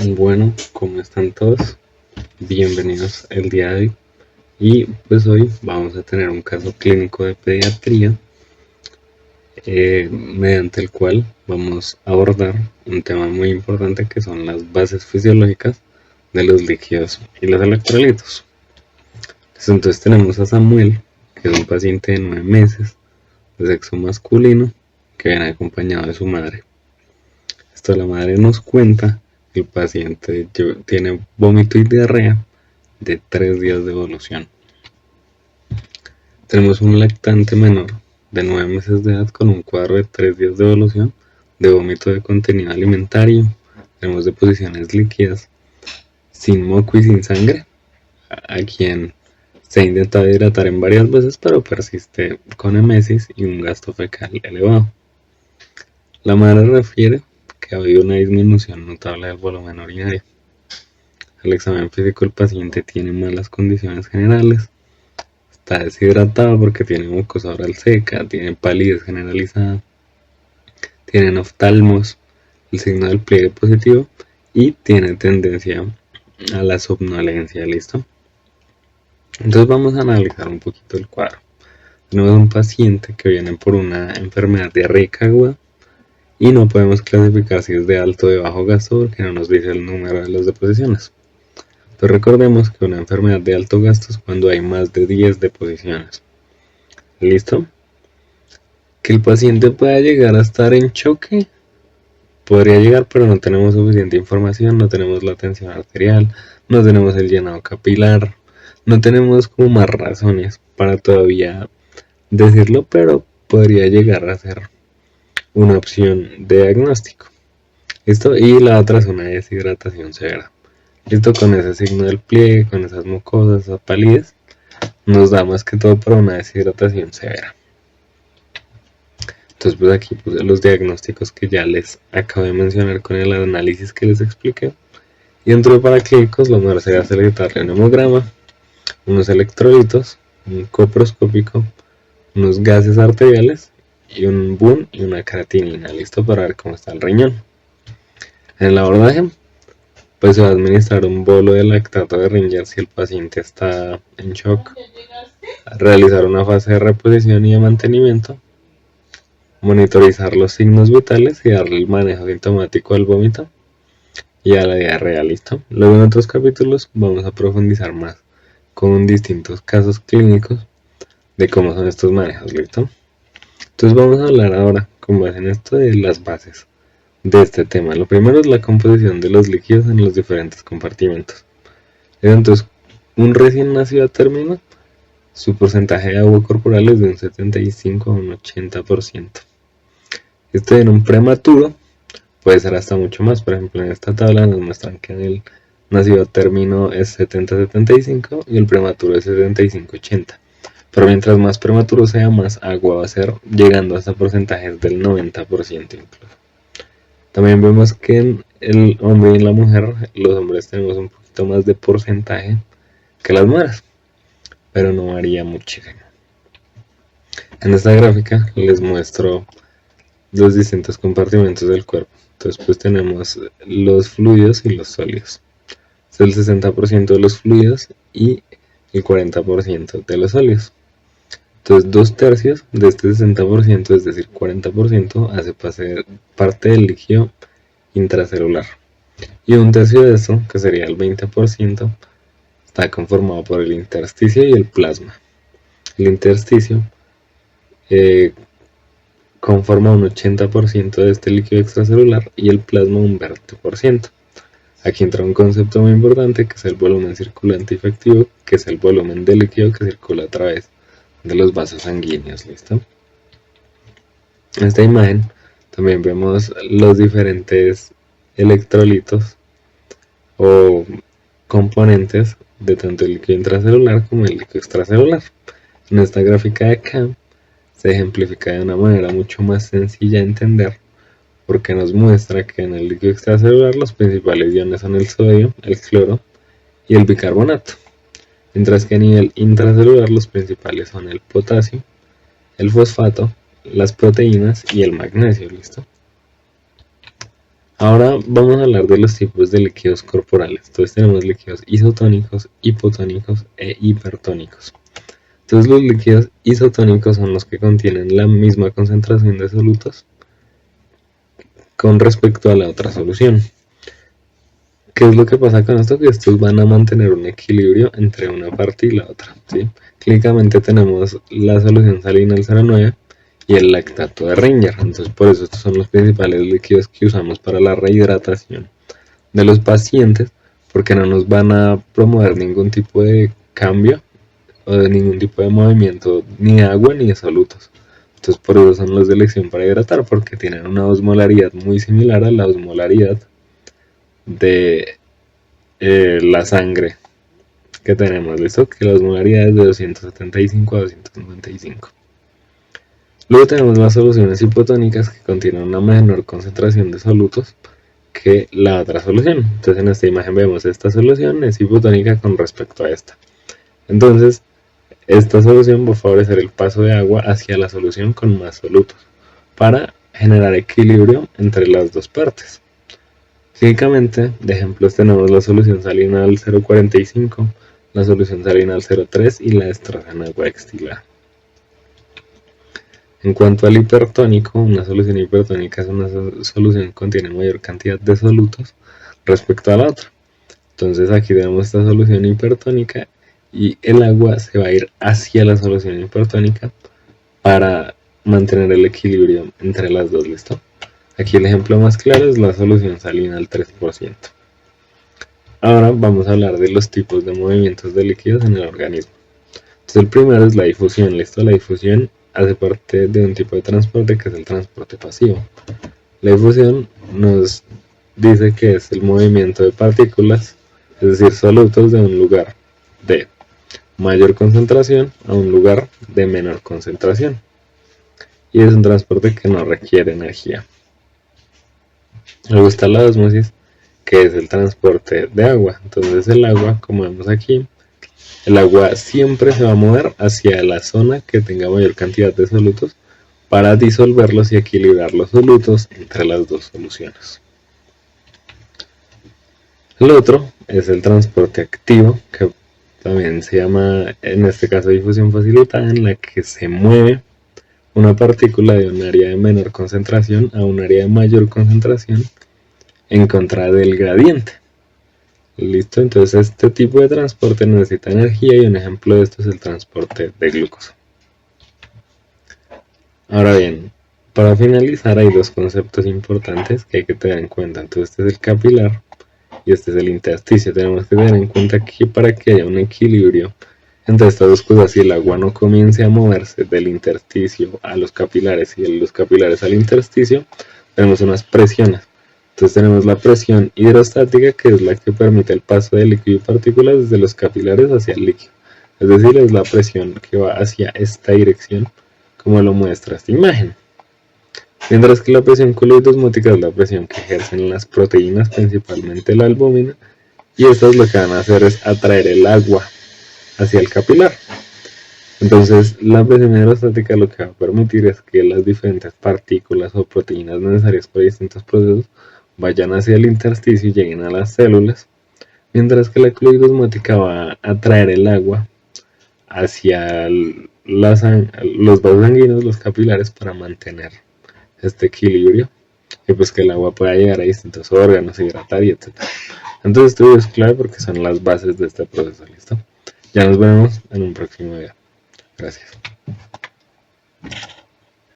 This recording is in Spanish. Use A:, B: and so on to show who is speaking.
A: Bueno, ¿cómo están todos? Bienvenidos el día de hoy. Y pues hoy vamos a tener un caso clínico de pediatría, mediante el cual vamos a abordar un tema muy importante que son las bases fisiológicas de los líquidos y los electrolitos. Entonces tenemos a Samuel, que es un paciente de 9 meses, de sexo masculino, que viene acompañado de su madre. Esto la madre nos cuenta que el paciente tiene vómito y diarrea de 3 días de evolución. Tenemos un lactante menor de 9 meses de edad con un cuadro de 3 días de evolución de vómito de contenido alimentario. Tenemos deposiciones líquidas sin moco y sin sangre, a quien se ha intentado hidratar en varias veces, pero persiste con emesis y un gasto fecal elevado. La madre refiere que ha habido una disminución notable del volumen urinario. Al examen físico el paciente tiene malas condiciones generales, está deshidratado porque tiene mucosa oral seca, tiene palidez generalizada, tiene oftalmos, el signo del pliegue positivo y tiene tendencia a la somnolencia, ¿listo? Entonces vamos a analizar un poquito el cuadro. Tenemos un paciente que viene por una enfermedad diarreica aguda y no podemos clasificar si es de alto o de bajo gasto porque no nos dice el número de las deposiciones. Pero recordemos que una enfermedad de alto gasto es cuando hay más de 10 deposiciones. ¿Listo? Que el paciente pueda llegar a estar en choque, podría llegar, pero no tenemos suficiente información, no tenemos la tensión arterial, no tenemos el llenado capilar, no tenemos como más razones para todavía decirlo, pero podría llegar a ser una opción de diagnóstico. ¿Listo? Y la otra es una deshidratación severa. ¿Listo? Con ese signo del pliegue, con esas mucosas, esa palidez, nos da más que todo para una deshidratación severa. Entonces pues aquí puse los diagnósticos que ya les acabo de mencionar con el análisis que les expliqué. Y dentro de paraclínicos lo mejor sería solicitarle un hemograma, unos electrolitos, un coproscópico, unos gases arteriales y un BUN y una creatinina, listo, para ver cómo está el riñón. En el abordaje pues se va a administrar un bolo de lactato de Ringer si el paciente está en shock, realizar una fase de reposición y de mantenimiento, monitorizar los signos vitales y darle el manejo sintomático al vómito y a la diarrea, listo. Luego en otros capítulos vamos a profundizar más con distintos casos clínicos de cómo son estos manejos, listo. Entonces vamos a hablar ahora con base en esto de las bases de este tema. Lo primero es la composición de los líquidos en los diferentes compartimentos. Entonces, un recién nacido a término, su porcentaje de agua corporal es de un 75 a un 80%. En un prematuro puede ser hasta mucho más. Por ejemplo, en esta tabla nos muestran que en el nacido a término es 70-75 y el prematuro es 75-80. Pero mientras más prematuro sea, más agua va a ser, llegando hasta porcentajes del 90% incluso. También vemos que en el hombre y en la mujer, los hombres tenemos un poquito más de porcentaje que las mujeres, pero no varía muchísimo. En esta gráfica les muestro los distintos compartimentos del cuerpo. Entonces pues tenemos los fluidos y los sólidos. Es el 60% de los fluidos y el 40% de los sólidos. Entonces 2/3 de este 60%, es decir 40%, hace parte del líquido intracelular. Y 1/3 de esto, que sería el 20%, está conformado por el intersticio y el plasma. El intersticio conforma un 80% de este líquido extracelular y el plasma un 20%. Aquí entra un concepto muy importante que es el volumen circulante efectivo, que es el volumen de líquido que circula a través de los vasos sanguíneos, ¿listo? En esta imagen también vemos los diferentes electrolitos o componentes de tanto el líquido intracelular como el líquido extracelular. En esta gráfica de acá se ejemplifica de una manera mucho más sencilla de entender, porque nos muestra que en el líquido extracelular los principales iones son el sodio, el cloro y el bicarbonato, mientras que a nivel intracelular los principales son el potasio, el fosfato, las proteínas y el magnesio, ¿listo? Ahora vamos a hablar de los tipos de líquidos corporales. Entonces tenemos líquidos isotónicos, hipotónicos e hipertónicos. Entonces los líquidos isotónicos son los que contienen la misma concentración de solutos con respecto a la otra solución. ¿Qué es lo que pasa con esto? Que estos van a mantener un equilibrio entre una parte y la otra, ¿sí? Clínicamente tenemos la solución salina al 0,9 y el lactato de Ringer. Entonces por eso estos son los principales líquidos que usamos para la rehidratación de los pacientes, porque no nos van a promover ningún tipo de cambio o de ningún tipo de movimiento ni de agua ni de solutos. Entonces por eso son los de elección para hidratar, porque tienen una osmolaridad muy similar a la osmolaridad de la sangre que tenemos, ¿listo? Que la osmolaridad es de 275 a 295. Luego tenemos las soluciones hipotónicas que contienen una menor concentración de solutos que la otra solución. Entonces en esta imagen vemos esta solución es hipotónica con respecto a esta. Entonces esta solución va a favorecer el paso de agua hacia la solución con más solutos para generar equilibrio entre las dos partes. Químicamente, de ejemplos tenemos la solución salina al 0,45, la solución salina al 0,3 y la destrozada en agua destilada. En cuanto al hipertónico, una solución hipertónica es una solución que contiene mayor cantidad de solutos respecto a la otra. Entonces aquí tenemos esta solución hipertónica y el agua se va a ir hacia la solución hipertónica para mantener el equilibrio entre las dos, ¿listo? Aquí el ejemplo más claro es la solución salina al 3%. Ahora vamos a hablar de los tipos de movimientos de líquidos en el organismo. Entonces el primero es la difusión, ¿listo? La difusión hace parte de un tipo de transporte que es el transporte pasivo. La difusión nos dice que es el movimiento de partículas, es decir, solutos de un lugar de mayor concentración a un lugar de menor concentración. Y es un transporte que no requiere energía. Luego está la ósmosis, que es el transporte de agua. Entonces el agua, como vemos aquí, el agua siempre se va a mover hacia la zona que tenga mayor cantidad de solutos para disolverlos y equilibrar los solutos entre las dos soluciones. El otro es el transporte activo, que también se llama, en este caso, difusión facilitada, en la que se mueve una partícula de un área de menor concentración a un área de mayor concentración en contra del gradiente. Listo, entonces este tipo de transporte necesita energía y un ejemplo de esto es el transporte de glucosa. Ahora bien, para finalizar hay dos conceptos importantes que hay que tener en cuenta. Entonces este es el capilar y este es el intersticio. Tenemos que tener en cuenta que para que haya un equilibrio entre estas dos cosas y el agua no comience a moverse del intersticio a los capilares y de los capilares al intersticio, tenemos unas presiones. Entonces tenemos la presión hidrostática, que es la que permite el paso de líquido y partículas desde los capilares hacia el líquido. Es decir, es la presión que va hacia esta dirección, como lo muestra esta imagen. Mientras que la presión coloidosmótica es la presión que ejercen las proteínas, principalmente la albúmina, y estas lo que van a hacer es atraer el agua hacia el capilar. Entonces la presión hidrostática lo que va a permitir es que las diferentes partículas o proteínas necesarias para distintos procesos vayan hacia el intersticio y lleguen a las células, mientras que la cloidosmótica va a atraer el agua hacia los vasos sanguíneos, los capilares, para mantener este equilibrio y pues que el agua pueda llegar a distintos órganos, hidratar y etc. Entonces esto es clave porque son las bases de este proceso, ¿listo? Ya nos vemos en un próximo video. Gracias.